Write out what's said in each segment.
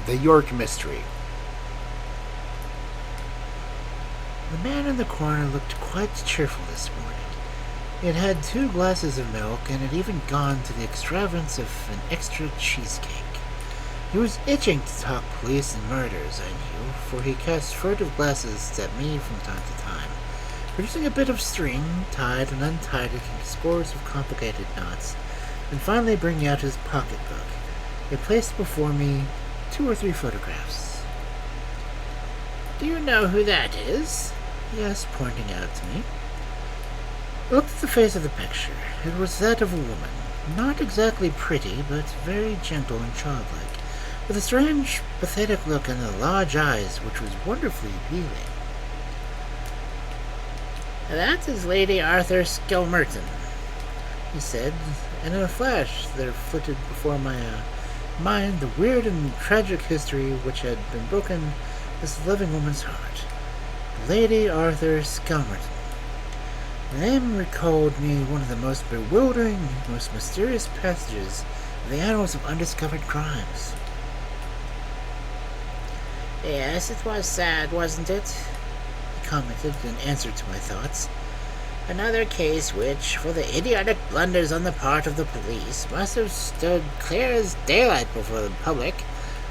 The York Mystery. The man in the corner looked quite cheerful this morning. He had had 2 glasses of milk and had even gone to the extravagance of an extra cheesecake. He was itching to talk police and murders, I knew, for he cast furtive glances at me from time to time, producing a bit of string, tied and untied it into scores of complicated knots, and finally bringing out his pocketbook. He placed before me 2 or 3 photographs. "Do you know who that is?" he asked, pointing out to me. I looked at the face of the picture. It was that of a woman, not exactly pretty, but very gentle and childlike, with a strange, pathetic look in the large eyes, which was wonderfully appealing. "That is Lady Arthur Skelmerton," he said, and in a flash there flitted before my mind the weird and tragic history which had been broken this loving woman's heart. Lady Arthur Skelmerton. The name recalled me one of the most bewildering, most mysterious passages of the annals of undiscovered crimes. "Yes, it was sad, wasn't it?" he commented in answer to my thoughts. "Another case which, for the idiotic blunders on the part of the police, must have stood clear as daylight before the public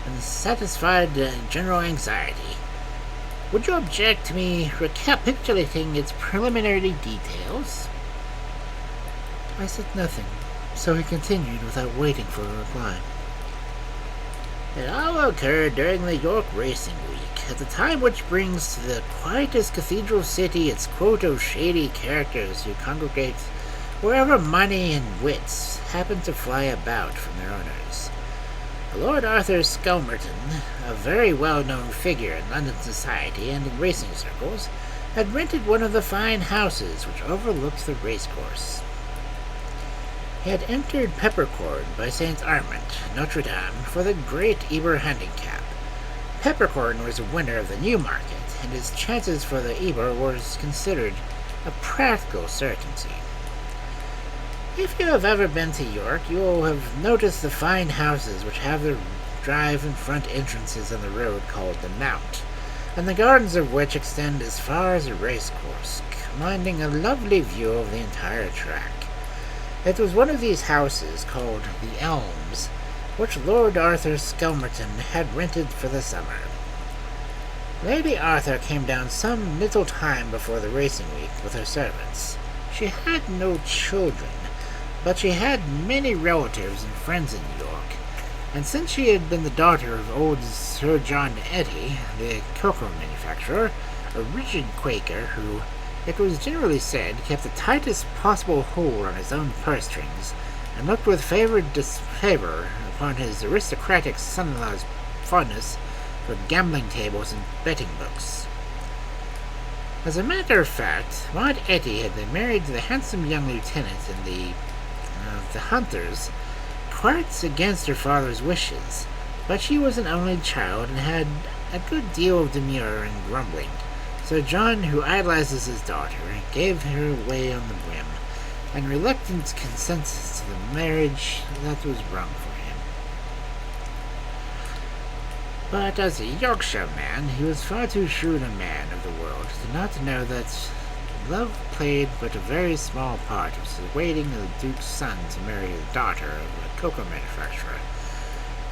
and satisfied general anxiety. Would you object to me recapitulating its preliminary details?" I said nothing, so he continued without waiting for a reply. "It all occurred during the York Racing Week, at the time which brings to the quietest cathedral city its quota of shady characters who congregate wherever money and wits happen to fly about from their owners. Lord Arthur Skelmerton, a very well-known figure in London society and in racing circles, had rented one of the fine houses which overlooked the racecourse. He had entered Peppercorn by St. Armand, Notre Dame, for the Great Eber Handicap. Peppercorn was a winner of the Newmarket, and his chances for the Eber were considered a practical certainty. If you have ever been to York, you will have noticed the fine houses which have their drive and front entrances on the road called the Mount, and the gardens of which extend as far as a racecourse, commanding a lovely view of the entire track. It was one of these houses, called the Elms, which Lord Arthur Skelmerton had rented for the summer. Lady Arthur came down some little time before the racing week with her servants. She had no children, but she had many relatives and friends in York, and since she had been the daughter of old Sir John Etty, the cocoa manufacturer, a rigid Quaker who, it was generally said, kept the tightest possible hold on his own purse strings, and looked with favored disfavor upon his aristocratic son-in-law's fondness for gambling tables and betting books. As a matter of fact, Maud Etty had been married to the handsome young lieutenant in the Hunters, quite against her father's wishes, but she was an only child and had a good deal of demur and grumbling. So John, who idolizes his daughter, gave her way on the whim, and reluctant consent to the marriage that was wrung for him. But as a Yorkshire man, he was far too shrewd a man of the world to not know that love played but a very small part of persuading the Duke's son to marry the daughter of a cocoa manufacturer,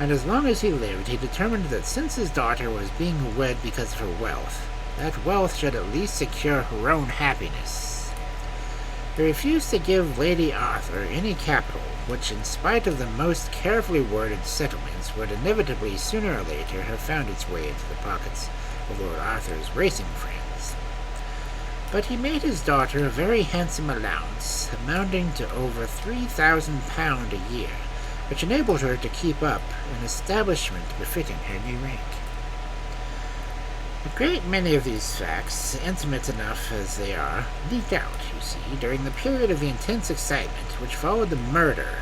and as long as he lived, he determined that since his daughter was being wed because of her wealth, that wealth should at least secure her own happiness. He refused to give Lady Arthur any capital, which, in spite of the most carefully worded settlements, would inevitably sooner or later have found its way into the pockets of Lord Arthur's racing friends. But he made his daughter a very handsome allowance, amounting to over £3,000 a year, which enabled her to keep up an establishment befitting her new rank. A great many of these facts, intimate enough as they are, leaked out, you see, during the period of the intense excitement which followed the murder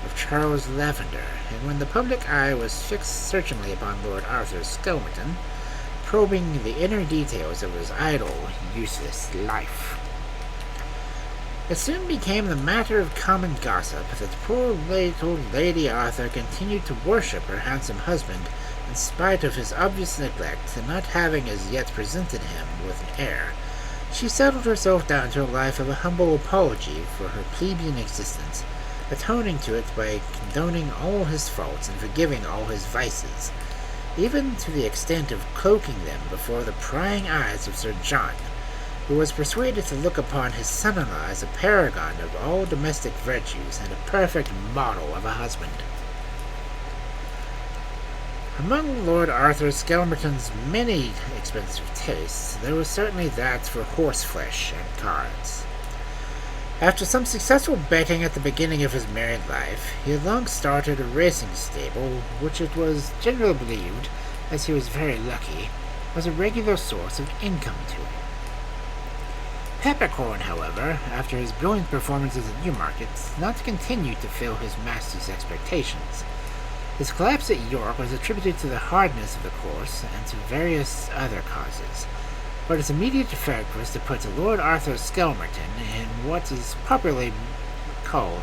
of Charles Lavender, and when the public eye was fixed searchingly upon Lord Arthur Skelmerton, probing the inner details of his idle, useless life. It soon became the matter of common gossip that poor little Lady Arthur continued to worship her handsome husband in spite of his obvious neglect and not having as yet presented him with an heir. She settled herself down to a life of a humble apology for her plebeian existence, atoning to it by condoning all his faults and forgiving all his vices, even to the extent of cloaking them before the prying eyes of Sir John, who was persuaded to look upon his son-in-law as a paragon of all domestic virtues and a perfect model of a husband. Among Lord Arthur Skelmerton's many expensive tastes, there was certainly that for horseflesh and cards. After some successful betting at the beginning of his married life, he had long started a racing stable, which it was generally believed, as he was very lucky, was a regular source of income to him. Peppercorn, however, after his brilliant performances at Newmarket, did not continue to fill his master's expectations. His collapse at York was attributed to the hardness of the course and to various other causes, but its immediate effect was to put Lord Arthur Skelmerton in what is popularly called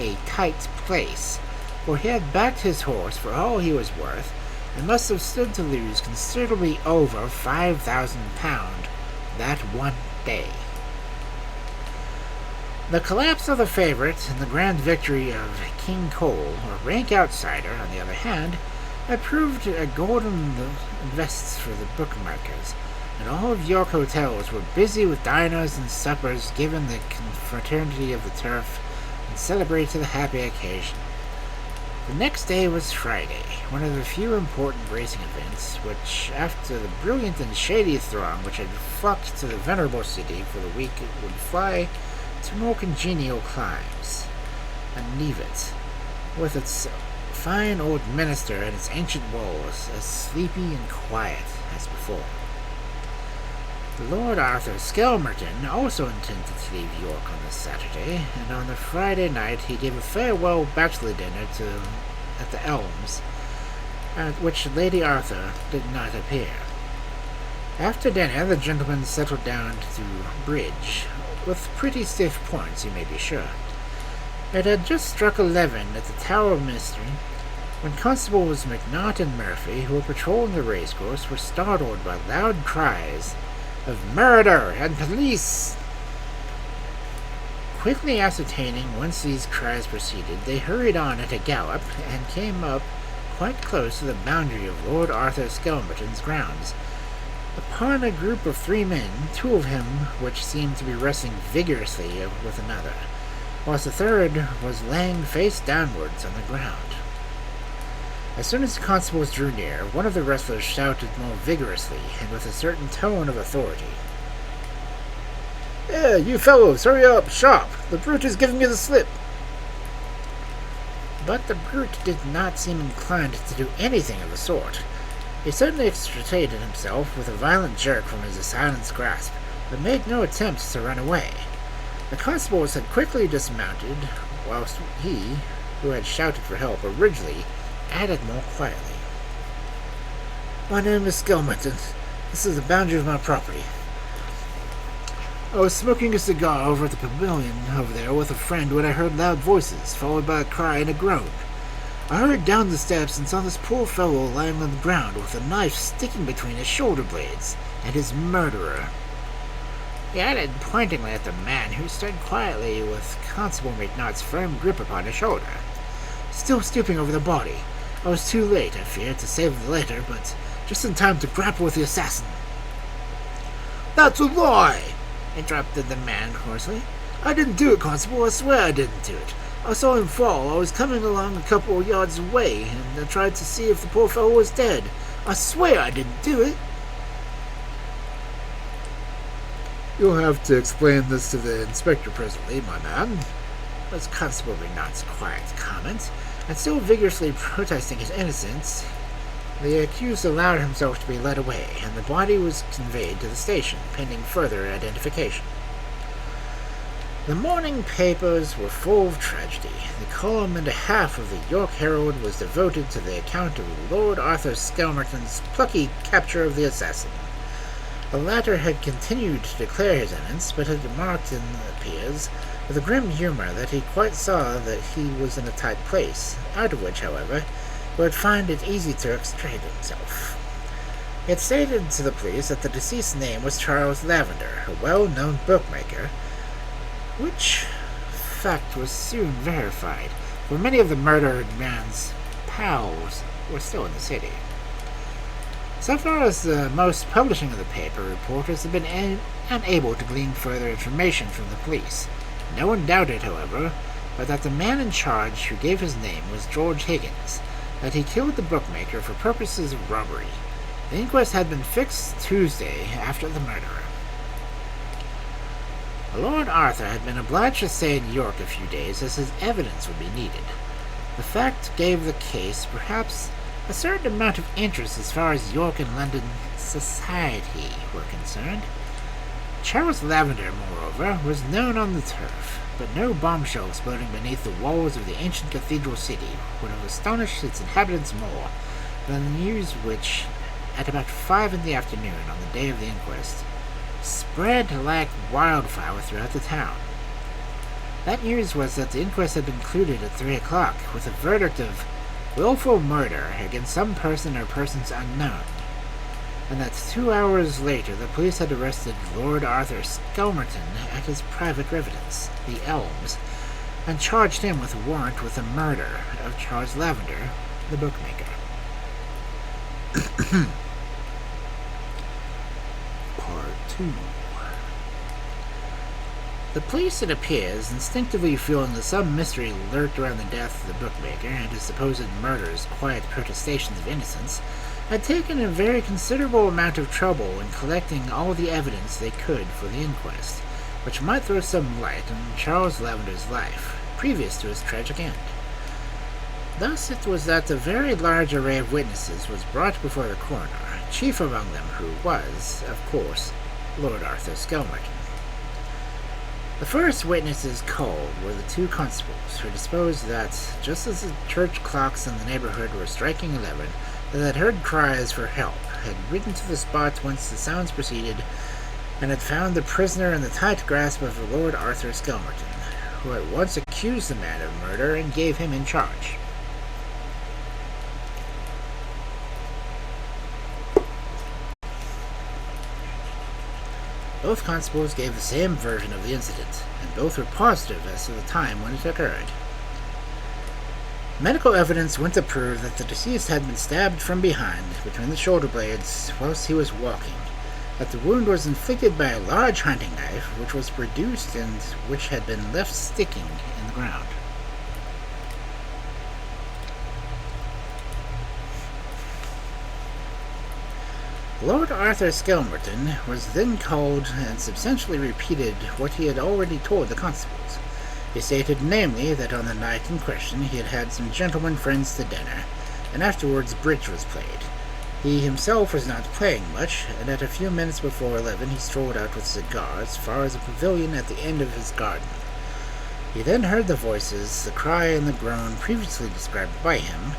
a tight place, for he had backed his horse for all he was worth, and must have stood to lose considerably over £5,000 that one day. The collapse of the favourite and the grand victory of King Cole, or rank outsider, on the other hand, had proved a golden invests for the bookmakers, and all of York hotels were busy with dinners and suppers given the confraternity of the turf and celebrated the happy occasion. The next day was Friday, one of the few important racing events which, after the brilliant and shady throng which had flocked to the venerable city for the week, would fly to more congenial climes. And Nevis, with its fine old minster and its ancient walls, as sleepy and quiet as before. Lord Arthur Skelmerton also intended to leave York on the Saturday, and on the Friday night he gave a farewell bachelor dinner at the Elms, at which Lady Arthur did not appear. After dinner the gentlemen settled down to bridge, with pretty stiff points, you may be sure. It had just struck 11 at the Tower Mystery, when Constables McNaught and Murphy, who were patrolling the racecourse, were startled by loud cries of "Murder!" and "Police!" Quickly ascertaining whence these cries proceeded, they hurried on at a gallop, and came up quite close to the boundary of Lord Arthur Skelmerton's grounds, upon a group of 3 men, 2 of whom which seemed to be wrestling vigorously with another, whilst the third was laying face downwards on the ground. As soon as the constables drew near, one of the wrestlers shouted more vigorously, and with a certain tone of authority, "Here, you fellows, hurry up, sharp! The brute is giving you the slip!" But the brute did not seem inclined to do anything of the sort. He certainly extricated himself with a violent jerk from his assailant's grasp, but made no attempt to run away. The constables had quickly dismounted, whilst he, who had shouted for help originally, added more quietly, "My name is Skelmerton. This is the boundary of my property. I was smoking a cigar over at the pavilion over there with a friend when I heard loud voices, followed by a cry and a groan. I hurried down the steps and saw this poor fellow lying on the ground with a knife sticking between his shoulder blades, and his murderer." He added, pointingly at the man, who stood quietly with Constable McNaught's firm grip upon his shoulder, still stooping over the body. I was too late, I fear, to save the latter, but just in time to grapple with the assassin. "That's a lie!" interrupted the man hoarsely. "I didn't do it, Constable. I swear I didn't do it. I saw him fall. I was coming along a couple of yards away, and I tried to see if the poor fellow was dead. I swear I didn't do it." "You'll have to explain this to the inspector presently, my man," was Constable McNaught's quiet comment, and still vigorously protesting his innocence, the accused allowed himself to be led away, and the body was conveyed to the station, pending further identification. The morning papers were full of tragedy. The column and a half of the York Herald was devoted to the account of Lord Arthur Skelmerton's plucky capture of the assassin. The latter had continued to declare his innocence, but had remarked, it appears, with a grim humor that he quite saw that he was in a tight place, out of which, however, he would find it easy to extricate himself. He had stated to the police that the deceased's name was Charles Lavender, a well-known bookmaker, which fact was soon verified, for many of the murdered man's pals were still in the city. So far as the most publishing of the paper reporters had been unable to glean further information from the police. No one doubted, however, but that the man in charge who gave his name was George Higgins, that he killed the bookmaker for purposes of robbery. The inquest had been fixed Tuesday after the murder. Lord Arthur had been obliged to stay in York a few days as his evidence would be needed. The fact gave the case perhaps a certain amount of interest as far as York and London society were concerned. Charles Lavender, moreover, was known on the turf, but no bombshell exploding beneath the walls of the ancient cathedral city would have astonished its inhabitants more than the news which, at about 5 in the afternoon on the day of the inquest, spread like wildfire throughout the town. That news was that the inquest had been concluded at 3 o'clock, with a verdict of willful murder against some person or persons unknown, and that 2 hours later the police had arrested Lord Arthur Skelmerton at his private residence, the Elms, and charged him with a warrant with the murder of Charles Lavender, the bookmaker. Part 2. The police, it appears, instinctively feeling that some mystery lurked around the death of the bookmaker and his supposed murder's quiet protestations of innocence, had taken a very considerable amount of trouble in collecting all the evidence they could for the inquest, which might throw some light on Charles Lavender's life, previous to his tragic end. Thus it was that a very large array of witnesses was brought before the coroner, chief among them who was, of course, Lord Arthur Skelmerton. The first witnesses called were the 2 constables, who disposed that, just as the church clocks in the neighborhood were striking 11, they had heard cries for help, had ridden to the spot whence the sounds proceeded, and had found the prisoner in the tight grasp of Lord Arthur Skelmerton, who at once accused the man of murder and gave him in charge. Both constables gave the same version of the incident, and both were positive as to the time when it occurred. Medical evidence went to prove that the deceased had been stabbed from behind, between the shoulder blades, whilst he was walking, that the wound was inflicted by a large hunting knife, which was produced and which had been left sticking in the ground. Lord Arthur Skelmerton was then called and substantially repeated what he had already told the constables. He stated namely that on the night in question he had had some gentlemen friends to dinner, and afterwards bridge was played. He himself was not playing much, and at a few minutes before 11 he strolled out with a cigar as far as a pavilion at the end of his garden. He then heard the voices, the cry and the groan previously described by him,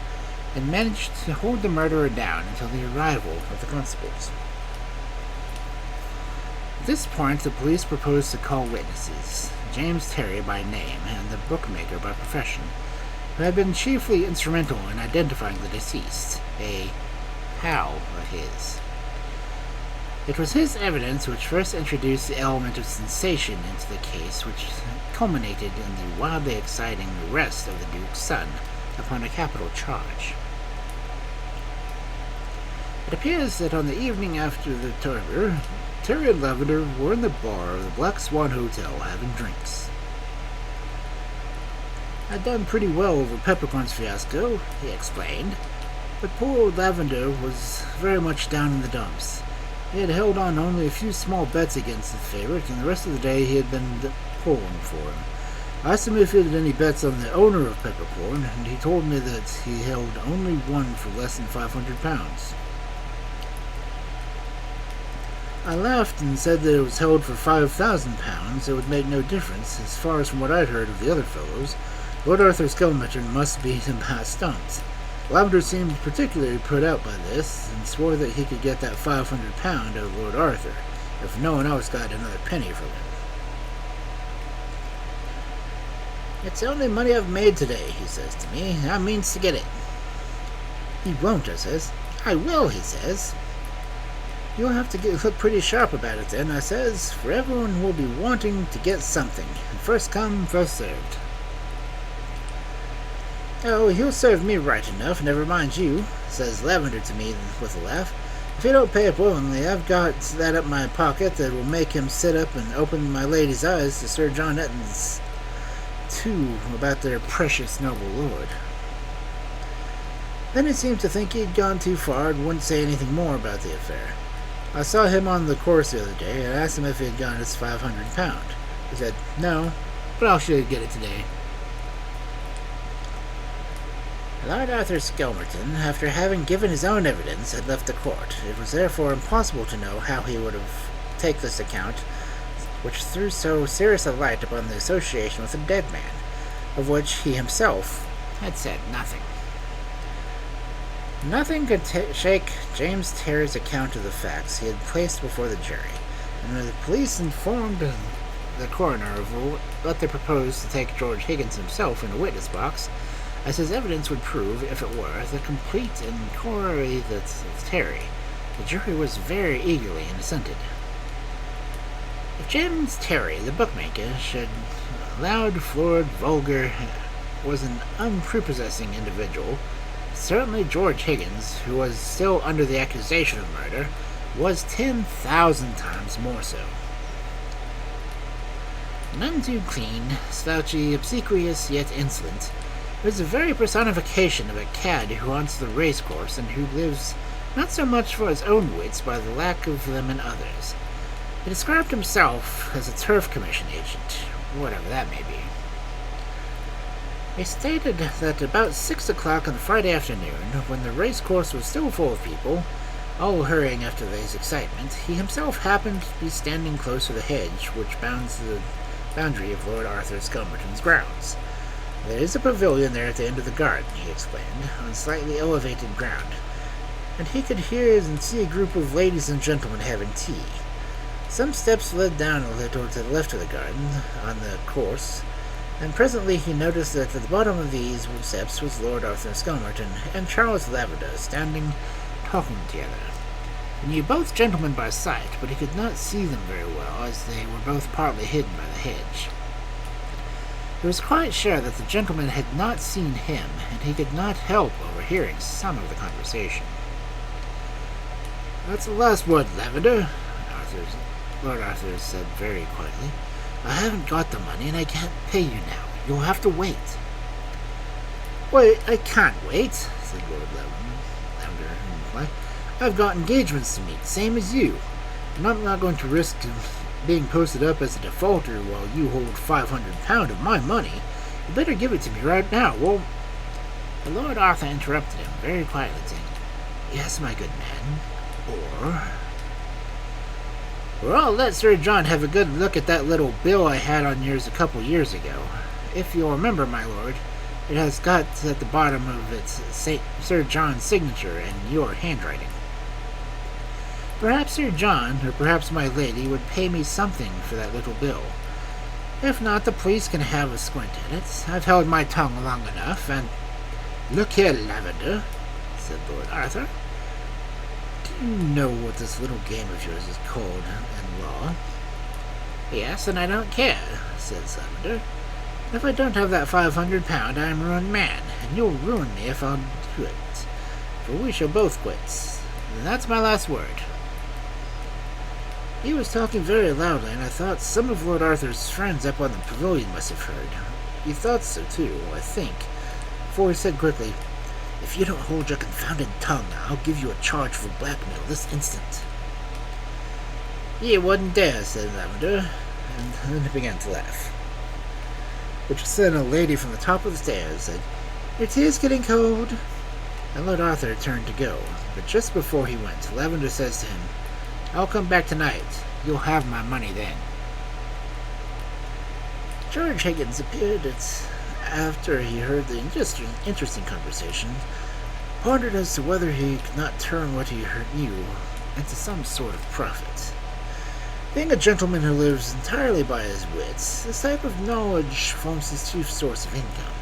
and managed to hold the murderer down until the arrival of the constables. At this point, the police proposed to call witnesses, James Terry by name and the bookmaker by profession, who had been chiefly instrumental in identifying the deceased, a pal of his. It was his evidence which first introduced the element of sensation into the case, which culminated in the wildly exciting arrest of the Duke's son upon a capital charge. It appears that on the evening after the murder, Terry and Lavender were in the bar of the Black Swan Hotel having drinks. "I'd done pretty well over Peppercorn's fiasco," he explained, but poor old Lavender was very much down in the dumps. He had held on only a few small bets against his favorite, and the rest of the day he had been pulling for him. I asked him if he had any bets on the owner of Peppercorn, and he told me that he held only one for less than £500. I laughed and said that it was held for £5,000. It would make no difference, as far as from what I'd heard of the other fellows. Lord Arthur Skelmerton must be in past stunts. Lavender seemed particularly put out by this, and swore that he could get that £500 out of Lord Arthur, if no one else got another penny from him. "It's the only money I've made today," he says to me. "I means to get it." "He won't," I says. "I will," he says. "You'll have to look pretty sharp about it then," I says, "for everyone will be wanting to get something, and first come, first served." "Oh, he'll serve me right enough, never mind you," says Lavender to me with a laugh. "If he don't pay up willingly, I've got that up my pocket that will make him sit up and open my lady's eyes to Sir John Etton's too about their precious noble lord." Then he seemed to think he'd gone too far and wouldn't say anything more about the affair. I saw him on the course the other day and asked him if he had got his £500. He said, "No, but I'll sure get it today." Lord Arthur Skelmerton, after having given his own evidence, had left the court. It was therefore impossible to know how he would have taken this account, which threw so serious a light upon the association with a dead man, of which he himself had said nothing. Nothing could shake James Terry's account of the facts he had placed before the jury, and when the police informed the coroner of what they proposed to take George Higgins himself in a witness box, as his evidence would prove, if it were, the complete inquiry that Terry, the jury was very eagerly and assented. If James Terry, the bookmaker, should loud, florid, vulgar, was an unprepossessing individual, certainly George Higgins, who was still under the accusation of murder, was 10,000 times more so. None too clean, slouchy, obsequious, yet insolent, he was the very personification of a cad who haunts the racecourse and who lives not so much for his own wits by the lack of them in others. He described himself as a turf commission agent, whatever that may be. He stated that about 6 o'clock on Friday afternoon, when the racecourse was still full of people, all hurrying after his excitement, he himself happened to be standing close to the hedge which bounds the boundary of Lord Arthur Skelmerton's grounds. "There is a pavilion there at the end of the garden," he explained, on slightly elevated ground, and he could hear and see a group of ladies and gentlemen having tea. Some steps led down a little to the left of the garden, on the course, and presently he noticed that at the bottom of these steps was Lord Arthur Skelmerton and Charles Lavender standing talking together. He knew both gentlemen by sight, but he could not see them very well, as they were both partly hidden by the hedge. He was quite sure that the gentleman had not seen him, and he could not help overhearing some of the conversation. "That's the last word, Lavender," Lord Arthur said very quietly. "I haven't got the money, and I can't pay you now. You'll have to wait." "Wait, I can't wait," said Lord Lavender in reply. "I've got engagements to meet, same as you, and I'm not going to risk being posted up as a defaulter while you hold £500 of my money. You better give it to me right now, But Lord Arthur interrupted him very quietly, saying, "Yes, my good man, or I'll let Sir John have a good look at that little bill I had on yours a couple years ago. If you'll remember, my lord, it has got at the bottom of it Sir John's signature and your handwriting. Perhaps Sir John, or perhaps my lady, would pay me something for that little bill. If not, the police can have a squint at it. I've held my tongue long enough, and—" "Look here, Lavender," said Lord Arthur. "Do you know what this little game of yours is called in law?" "Yes, and I don't care," said Lavender. "If I don't have that £500, I am a ruined man, and you'll ruin me if I'll do it. For we shall both quit. And that's my last word." He was talking very loudly, and I thought some of Lord Arthur's friends up on the pavilion must have heard. He thought so too, I think, for he said quickly, "If you don't hold your confounded tongue, I'll give you a charge for blackmail this instant." "You wouldn't dare," said Lavender, and then he began to laugh. But just then a lady from the top of the stairs said, "Your tea's getting cold." And Lord Arthur turned to go, but just before he went, Lavender says to him, "I'll come back tonight. You'll have my money then." George Higgins appeared after he heard the interesting conversation, pondered as to whether he could not turn what he knew into some sort of profit. Being a gentleman who lives entirely by his wits, this type of knowledge forms his chief source of income.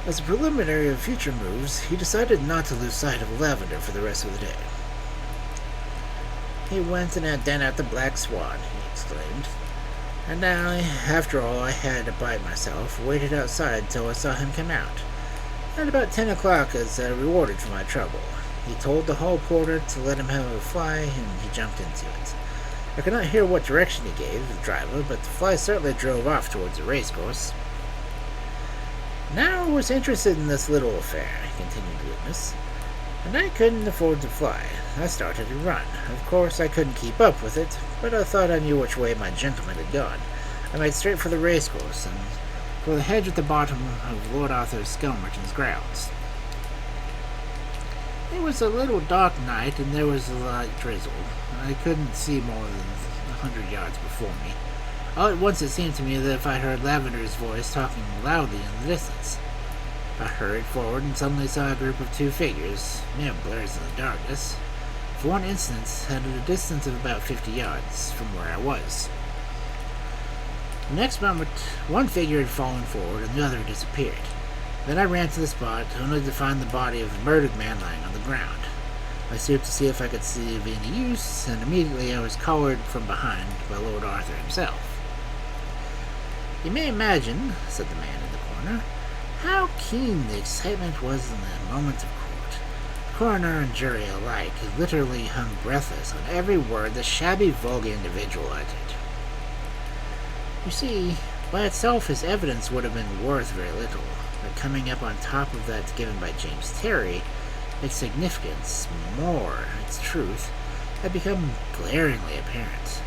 As a preliminary of future moves, he decided not to lose sight of lavender for the rest of the day. He went and had dinner at the Black Swan, he exclaimed. And now, after all, I had to bite myself, waited outside till I saw him come out. At about 10 o'clock as rewarded for my trouble. He told the hall porter to let him have a fly, and he jumped into it. I could not hear what direction he gave the driver, but the fly certainly drove off towards the racecourse. Now I was interested in this little affair, continued the witness, and I couldn't afford to fly. I started to run. Of course, I couldn't keep up with it, but I thought I knew which way my gentleman had gone. I made straight for the racecourse, and for the hedge at the bottom of Lord Arthur Skelmerton's grounds. It was a little dark night, and there was a light drizzle. I couldn't see more than 100 yards before me. All at once it seemed to me that if I heard Lavender's voice talking loudly in the distance. I hurried forward and suddenly saw a group of 2 figures, mere blurs in the darkness, for one instant at a distance of about 50 yards from where I was. The next moment, one figure had fallen forward and the other disappeared. Then I ran to the spot, only to find the body of the murdered man lying on the ground. I stooped to see if I could see of any use, and immediately I was collared from behind by Lord Arthur himself. You may imagine, said the man in the corner, how keen the excitement was in the moment of court. Coroner and jury alike literally hung breathless on every word the shabby, vulgar individual uttered. You see, by itself his evidence would have been worth very little, but coming up on top of that given by James Terry, its significance, more its truth, had become glaringly apparent.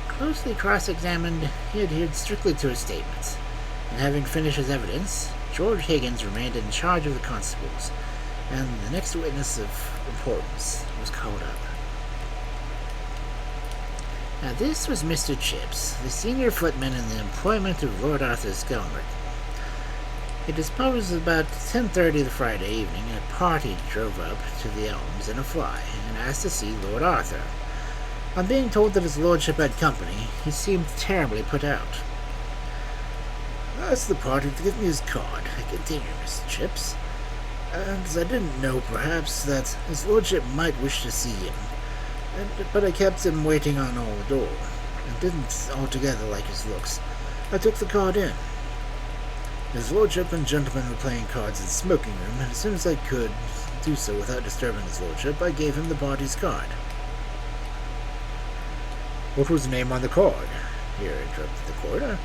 Closely cross-examined, he adhered strictly to his statements, and having finished his evidence, George Higgins remained in charge of the constables, and the next witness of importance was called up. Now this was Mr. Chips, the senior footman in the employment of Lord Arthur Skelmerton. It disposed about 10:30 the Friday evening, a party drove up to the Elms in a fly, and asked to see Lord Arthur. On being told that his lordship had company, he seemed terribly put out. I asked the party to give me his card, continued Mr. Chips, and as I didn't know, perhaps, that his lordship might wish to see him, but I kept him waiting on the door, and didn't altogether like his looks. I took the card in. His lordship and gentlemen were playing cards in the smoking room, and as soon as I could do so without disturbing his lordship, I gave him the party's card. What was the name on the card? Here interrupted the coroner.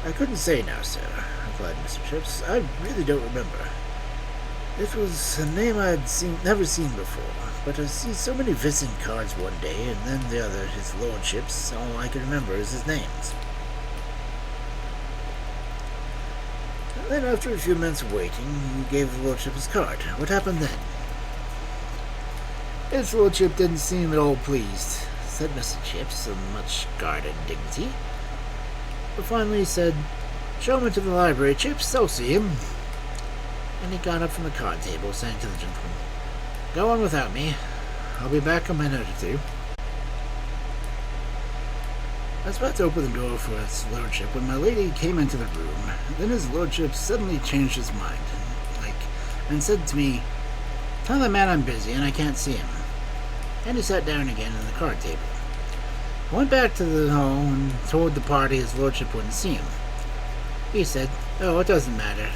I couldn't say now, sir, replied Mr. Chips. I really don't remember. It was a name I had never seen before, but I see so many visiting cards one day, and then the other, his lordship's, all I can remember is his names. Then, after a few minutes of waiting, he gave his lordship his card. What happened then? His lordship didn't seem at all pleased, said Mr. Chips, with much guarded dignity. But finally he said, Show him into the library, Chips, I'll see him. And he got up from the card table, saying to the gentleman, Go on without me. I'll be back in a minute or 2. I was about to open the door for his lordship when my lady came into the room. Then his lordship suddenly changed his mind, and said to me, Tell the man I'm busy and I can't see him. And he sat down again at the card table. I went back to the hall and told the party his lordship wouldn't see him. He said, Oh, it doesn't matter,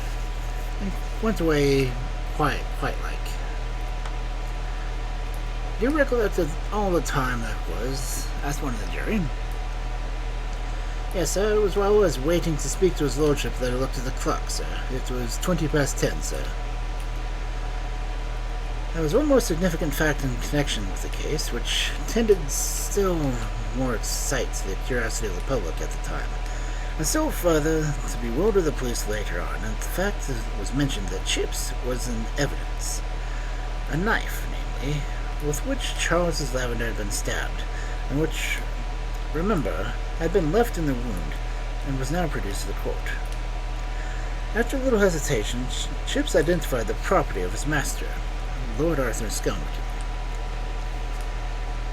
and went away quite like. Do you recollect all the time that was? Asked one of the jury. Yes, sir, it was while I was waiting to speak to his lordship that I looked at the clock, sir. It was 10:20, sir. There was one more significant fact in connection with the case, which tended still more excite the curiosity of the public at the time, and still further to bewilder the police later on, and the fact that it was mentioned that Chips was in evidence. A knife, namely, with which Charles Lavender had been stabbed, and which, remember, had been left in the wound, and was now produced to the court. After a little hesitation, Chips identified the property of his master, Lord Arthur Skelmerton.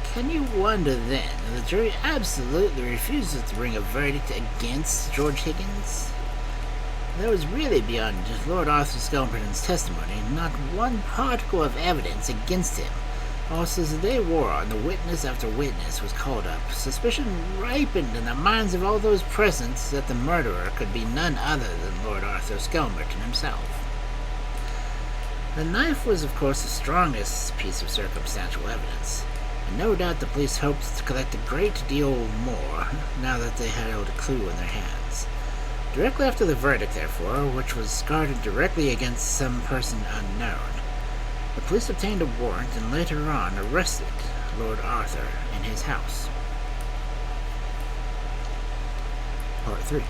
Can you wonder then that the jury absolutely refuses to bring a verdict against George Higgins? There was really, beyond Lord Arthur Skelmerton's testimony, not one particle of evidence against him. Almost as the day wore on, the witness after witness was called up. Suspicion ripened in the minds of all those present that the murderer could be none other than Lord Arthur Skelmerton himself. The knife was, of course, the strongest piece of circumstantial evidence, and no doubt the police hoped to collect a great deal more now that they had held a clue in their hands. Directly after the verdict, therefore, which was guarded directly against some person unknown, the police obtained a warrant and later on arrested Lord Arthur in his house. Part 3.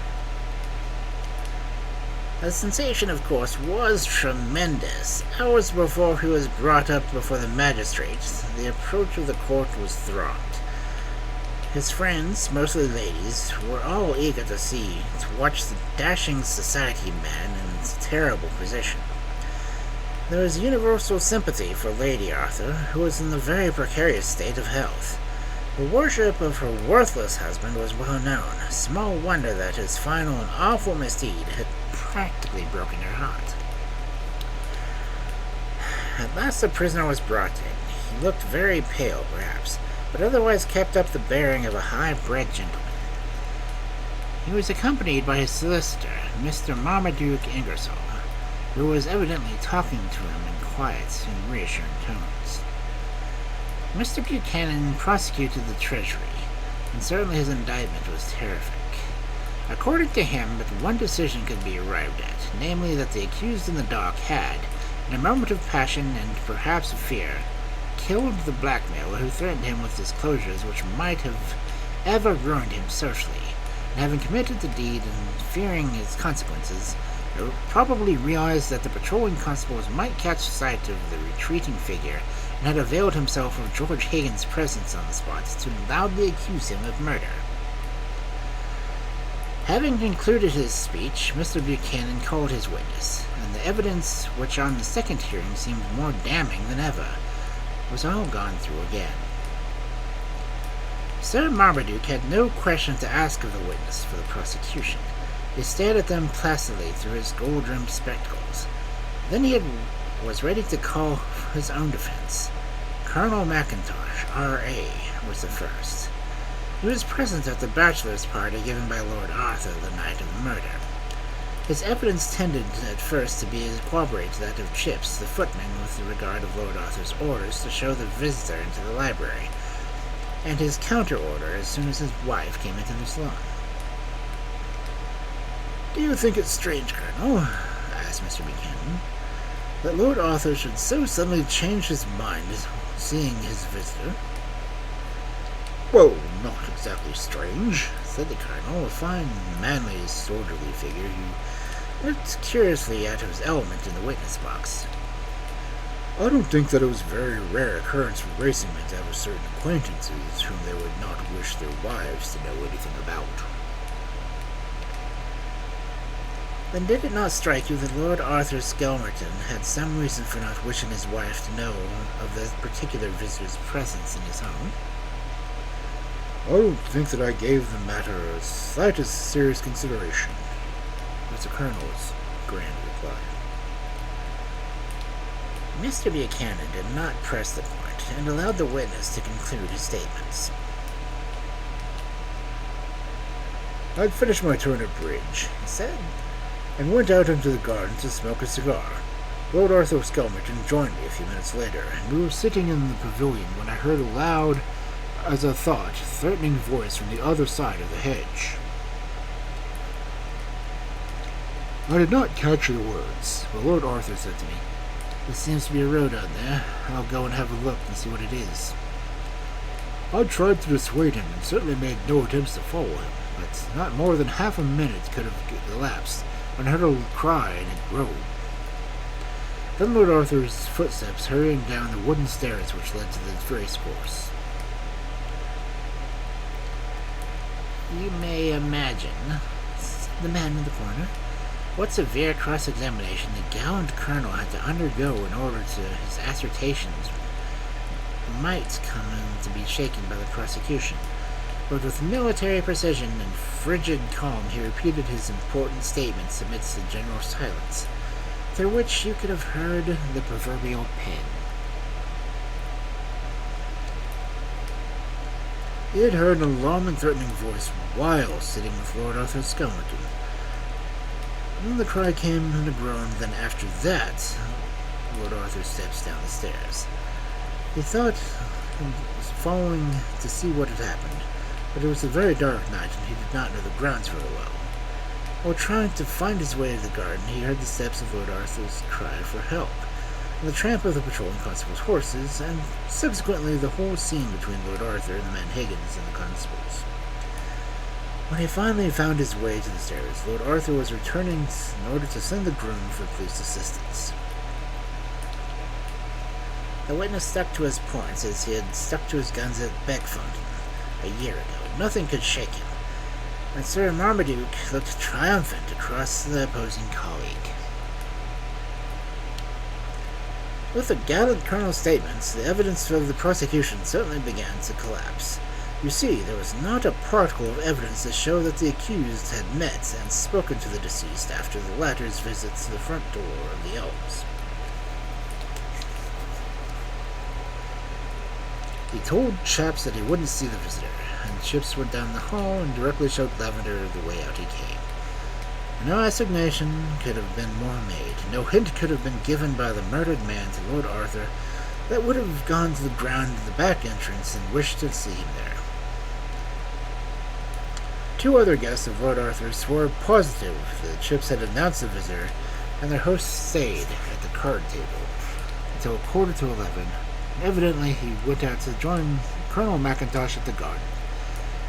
The sensation, of course, was tremendous. Hours before he was brought up before the magistrates, the approach of the court was thronged. His friends, mostly ladies, were all eager to watch the dashing society man in his terrible position. There was universal sympathy for Lady Arthur, who was in a very precarious state of health. The worship of her worthless husband was well known. Small wonder that his final and awful misdeed had practically broken her heart. At last the prisoner was brought in. He looked very pale, perhaps, but otherwise kept up the bearing of a high-bred gentleman. He was accompanied by his solicitor, Mr. Marmaduke Ingersoll, who was evidently talking to him in quiet and reassuring tones. Mr. Buchanan prosecuted the treasury, and certainly his indictment was terrific. According to him, but one decision could be arrived at, namely that the accused in the dock had, in a moment of passion and perhaps of fear, killed the blackmailer who threatened him with disclosures which might have ever ruined him socially, and having committed the deed and fearing its consequences, probably realized that the patrolling constables might catch sight of the retreating figure and had availed himself of George Higgins' presence on the spot to loudly accuse him of murder. Having concluded his speech, Mr. Buchanan called his witness, and the evidence, which on the second hearing seemed more damning than ever, was all gone through again. Sir Marmaduke had no question to ask of the witness for the prosecution. He stared at them placidly through his gold-rimmed spectacles. Then he was ready to call his own defense. Colonel Mackintosh, R.A., was the first. He was present at the bachelor's party given by Lord Arthur the night of the murder. His evidence tended at first to be corroborate that of Chips, the footman, with regard of Lord Arthur's orders to show the visitor into the library, and his counter-order as soon as his wife came into the salon. "Do you think it's strange, Colonel," asked Mr. Buchanan, "that Lord Arthur should so suddenly change his mind seeing his visitor?" "Well, not exactly strange," said the Colonel, a fine, manly, soldierly figure who looked curiously out of his element in the witness box. "I don't think that it was a very rare occurrence for racing men to have certain acquaintances whom they would not wish their wives to know anything about." "Then did it not strike you that Lord Arthur Skelmerton had some reason for not wishing his wife to know of the particular visitor's presence in his home?" "I don't think that I gave the matter a slightest serious consideration," was the Colonel's grand reply. Mr. Buchanan did not press the point, and allowed the witness to conclude his statements. "I'd finished my turn at bridge," he said, "and went out into the garden to smoke a cigar. Lord Arthur Skelmerton joined me a few minutes later, and we were sitting in the pavilion when I heard a loud, as I thought, threatening voice from the other side of the hedge. I did not catch the words, but Lord Arthur said to me, 'There seems to be a road out there. I'll go and have a look and see what it is.' I tried to dissuade him and certainly made no attempts to follow him, but not more than half a minute could have elapsed when I heard a cry and a groan. Then Lord Arthur's footsteps hurrying down the wooden stairs which led to the race course. You may imagine," said the man in the corner, what severe cross-examination the gallant colonel had to undergo in order to his assertions might come to be shaken by the prosecution. But with military precision and frigid calm he repeated his important statements amidst the general silence, through which you could have heard the proverbial pin. He had heard an alarming, threatening voice while sitting with Lord Arthur Skelmerton. And the cry came in a groan. Then after that, Lord Arthur steps down the stairs. He thought he was following to see what had happened, but it was a very dark night and he did not know the grounds very well. While trying to find his way to the garden, he heard the steps of Lord Arthur's cry for help, and the tramp of the patrolling constable's horses, and subsequently the whole scene between Lord Arthur and the man Higgins and the constables. When he finally found his way to the stairs, Lord Arthur was returning in order to send the groom for police assistance. The witness stuck to his points as he had stuck to his guns at Beckfountain a year ago. Nothing could shake him, and Sir Marmaduke looked triumphant across the opposing colleague. With the gallant colonel's statements, the evidence of the prosecution certainly began to collapse. You see, there was not a particle of evidence to show that the accused had met and spoken to the deceased after the latter's visit to the front door of the Elms. He told Chaps that he wouldn't see the visitor, and Chips went down the hall and directly showed Lavender the way out he came. No assignation could have been more made, no hint could have been given by the murdered man to Lord Arthur that would have gone to the ground at the back entrance and wished to see him there. Two other guests of Lord Arthur swore positive that Chips had announced the visitor, and their host stayed at the card table until 11:15. Evidently, he went out to join Colonel Mackintosh at the garden.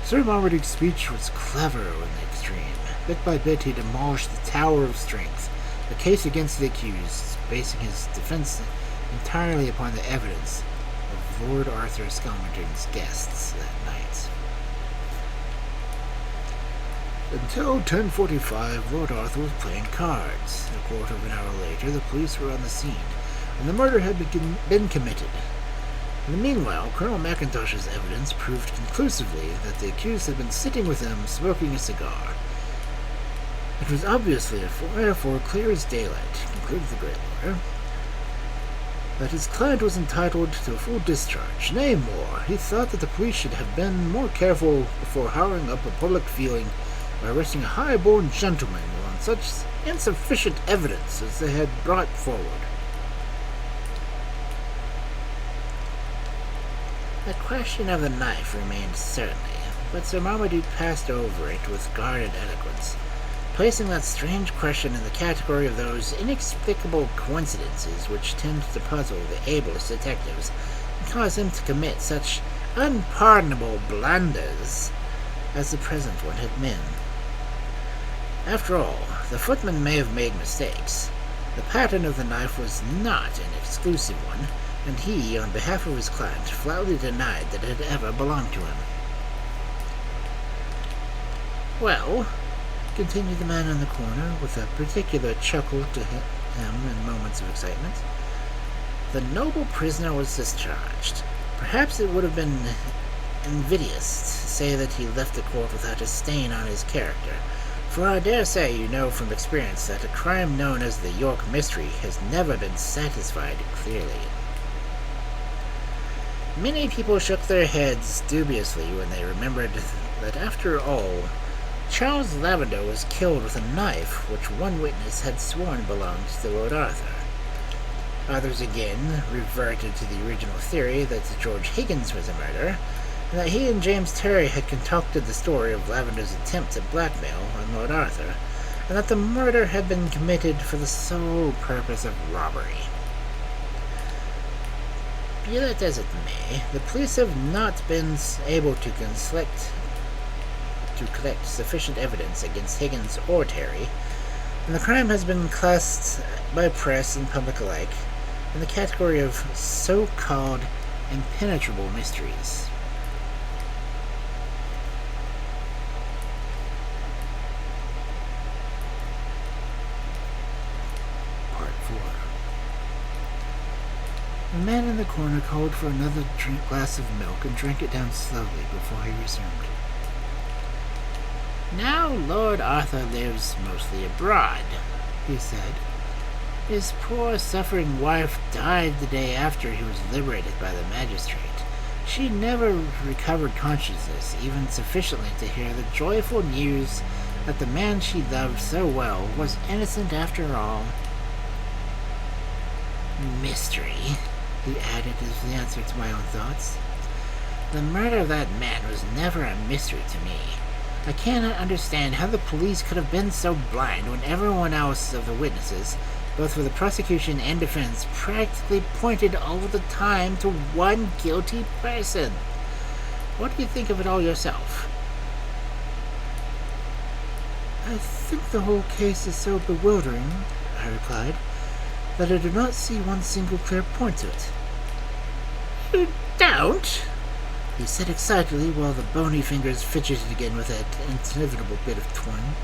Sir Marmaduke's speech was clever in the extreme. Bit by bit, he demolished the tower of strength, the case against the accused, basing his defense entirely upon the evidence of Lord Arthur Skelmerton's guests that night. Until 10:45, Lord Arthur was playing cards. A quarter of an hour later, the police were on the scene, and the murder had been committed. In the meanwhile, Colonel Mackintosh's evidence proved conclusively that the accused had been sitting with him smoking a cigar. It was obviously therefore clear as daylight, concluded the great lawyer, that his client was entitled to a full discharge. Nay, more, he thought that the police should have been more careful before harrowing up a public feeling by arresting a high-born gentleman on such insufficient evidence as they had brought forward. The question of the knife remained certainly, but Sir Marmaduke passed over it with guarded eloquence, placing that strange question in the category of those inexplicable coincidences which tend to puzzle the ablest detectives and cause them to commit such unpardonable blunders as the present one had been. After all, the footman may have made mistakes. The pattern of the knife was not an exclusive one, and he, on behalf of his client, flatly denied that it had ever belonged to him. Well, continued the man in the corner, with a particular chuckle to him in moments of excitement, the noble prisoner was discharged. Perhaps it would have been invidious to say that he left the court without a stain on his character, for I dare say you know from experience that a crime known as the York Mystery has never been satisfied clearly. Many people shook their heads dubiously when they remembered that, after all, Charles Lavender was killed with a knife which one witness had sworn belonged to Lord Arthur. Others again reverted to the original theory that George Higgins was a murderer, and that he and James Terry had concocted the story of Lavender's attempt at blackmail on Lord Arthur, and that the murder had been committed for the sole purpose of robbery. Be that as it may, the police have not been able to collect sufficient evidence against Higgins or Terry, and the crime has been classed by press and public alike in the category of so-called impenetrable mysteries. The man in the corner called for another glass of milk and drank it down slowly before he resumed. Now Lord Arthur lives mostly abroad, he said. His poor suffering wife died the day after he was liberated by the magistrate. She never recovered consciousness, even sufficiently to hear the joyful news that the man she loved so well was innocent after all. Mystery, he added as the answer to my own thoughts. The murder of that man was never a mystery to me. I cannot understand how the police could have been so blind when everyone else of the witnesses, both for the prosecution and defense, practically pointed all the time to one guilty person. What do you think of it all yourself? I think the whole case is so bewildering, I replied, that I do not see one single clear point to it. You don't? He said excitedly while the bony fingers fidgeted again with that inevitable bit of twine.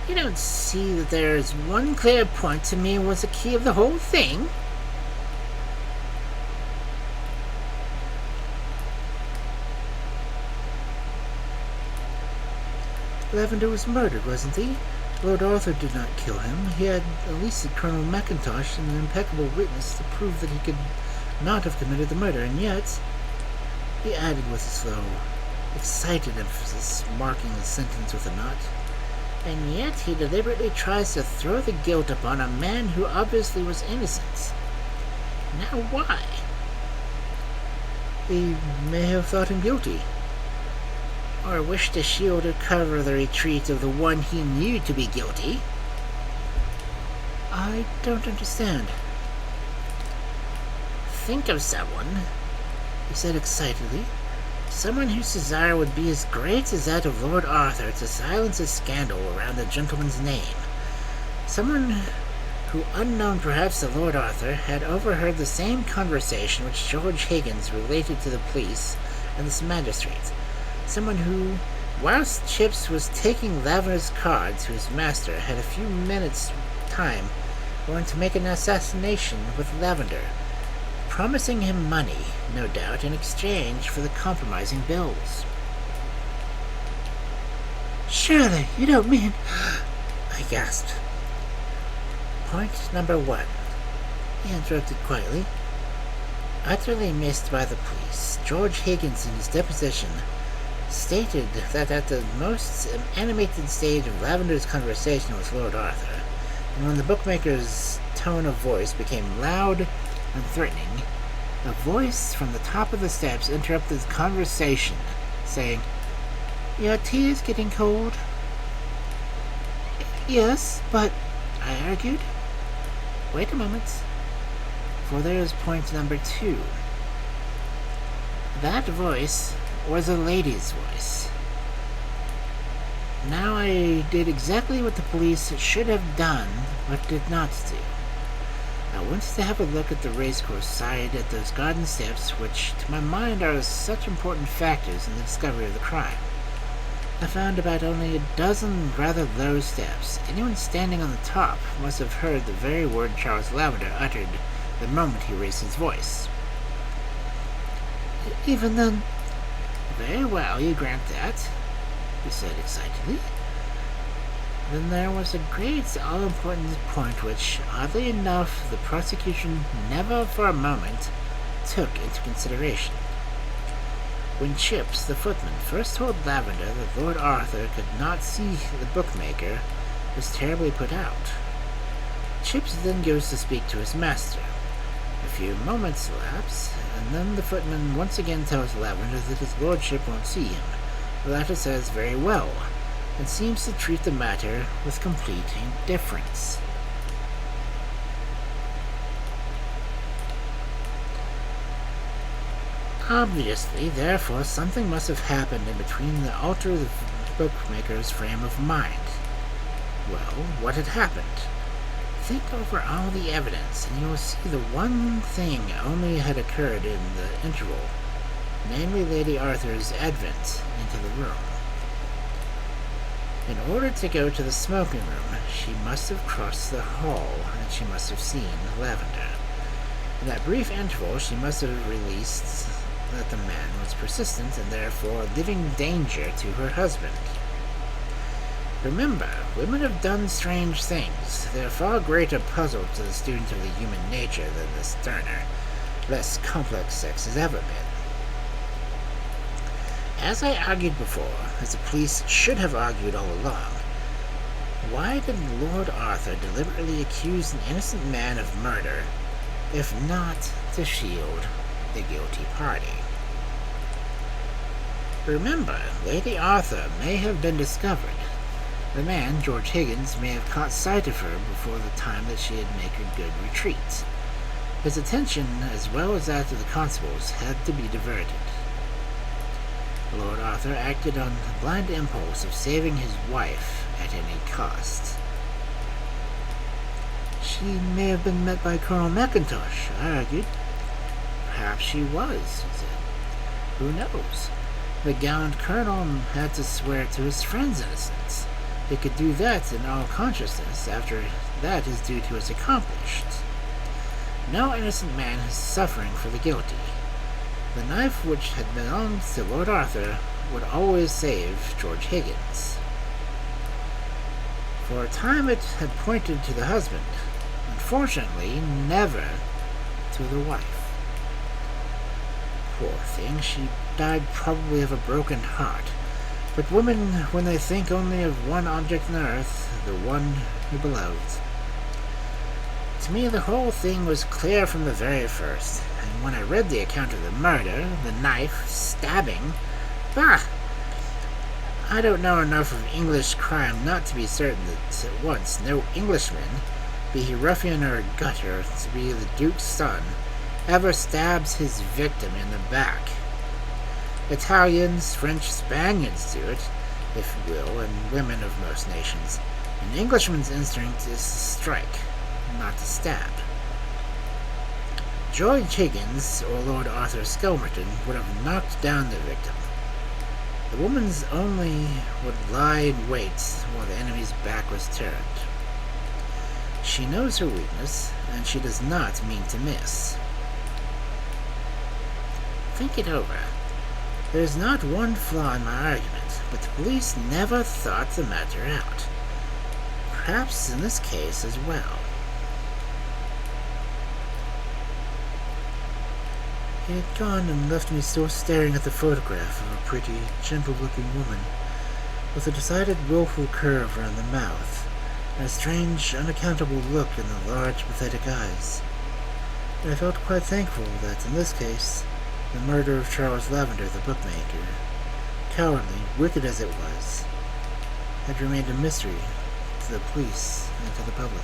You don't see that there is one clear point to me was the key of the whole thing? Lavender was murdered, wasn't he? Lord Arthur did not kill him. He had at least Colonel Mackintosh and an impeccable witness to prove that he could not have committed the murder, and yet, he added with a slow, excited emphasis, marking the sentence with a knot, and yet he deliberately tries to throw the guilt upon a man who obviously was innocent. Now why? He may have thought him guilty. Or wished to shield or cover the retreat of the one he knew to be guilty. I don't understand. Think of someone, he said excitedly, someone whose desire would be as great as that of Lord Arthur to silence a scandal around the gentleman's name. Someone who, unknown perhaps to Lord Arthur, had overheard the same conversation which George Higgins related to the police and the magistrate. Someone who, whilst Chips was taking Lavender's card to his master, had a few minutes' time going to make an assassination with Lavender, promising him money, no doubt, in exchange for the compromising bills. Surely, you don't mean... I gasped. Point number 1, he interrupted quietly. Utterly missed by the police, George Higgins in his deposition stated that at the most animated stage of Lavender's conversation with Lord Arthur, and when the bookmaker's tone of voice became loud and threatening, a voice from the top of the steps interrupted the conversation, saying, "Your tea is getting cold." "Yes, but," I argued. "Wait a moment, for there is point number 2. That voice was a lady's voice. Now I did exactly what the police should have done, but did not do. I went to have a look at the racecourse side at those garden steps, which to my mind are such important factors in the discovery of the crime. I found about only a dozen rather low steps. Anyone standing on the top must have heard the very word Charles Lavender uttered the moment he raised his voice. Even then... Very well, you grant that, he said excitedly. Then there was a great, all-important point which, oddly enough, the prosecution never for a moment took into consideration. When Chips, the footman, first told Lavender that Lord Arthur could not see the bookmaker, was terribly put out. Chips then goes to speak to his master. A few moments elapse, and then the footman once again tells Lavender that his lordship won't see him. The latter says very well, and seems to treat the matter with complete indifference. Obviously, therefore, something must have happened in between to alter the bookmaker's frame of mind. Well, what had happened? Think over all the evidence, and you will see the one thing only had occurred in the interval, namely Lady Arthur's advent into the room. In order to go to the smoking room, she must have crossed the hall, and she must have seen Lavender. In that brief interval, she must have realized that the man was persistent and therefore a living danger to her husband. Remember, women have done strange things. They're a far greater puzzle to the student of the human nature than the sterner, less complex sex has ever been. As I argued before, as the police should have argued all along, why did Lord Arthur deliberately accuse an innocent man of murder, if not to shield the guilty party? Remember, Lady Arthur may have been discovered. The man, George Higgins, may have caught sight of her before the time that she had made her good retreat. His attention, as well as that of the constables, had to be diverted. Lord Arthur acted on the blind impulse of saving his wife at any cost. She may have been met by Colonel McIntosh, I argued. Perhaps she was, he said. Who knows? The gallant colonel had to swear to his friend's innocence. He could do that in all consciousness after that his duty was accomplished. No innocent man is suffering for the guilty. The knife which had belonged to Lord Arthur would always save George Higgins. For a time it had pointed to the husband, unfortunately never to the wife. Poor thing, she died probably of a broken heart. But women, when they think only of one object on earth, the one who beloved. To me, the whole thing was clear from the very first, and when I read the account of the murder, the knife, stabbing, bah! I don't know enough of English crime not to be certain that at once no Englishman, be he ruffian or gutter, to be the Duke's son, ever stabs his victim in the back. Italians, French, Spaniards do it, if you will, and women of most nations. An Englishman's instinct is to strike, not to stab. George Higgins, or Lord Arthur Skelmerton, would have knocked down the victim. The woman's only would lie in wait while the enemy's back was turned. She knows her weakness, and she does not mean to miss. Think it over. There is not one flaw in my argument, but the police never thought the matter out. Perhaps in this case as well. He had gone and left me still staring at the photograph of a pretty, gentle-looking woman, with a decided willful curve around the mouth, and a strange, unaccountable look in the large, pathetic eyes. And I felt quite thankful that, in this case, the murder of Charles Lavender, the bookmaker, cowardly, wicked as it was, had remained a mystery to the police and to the public.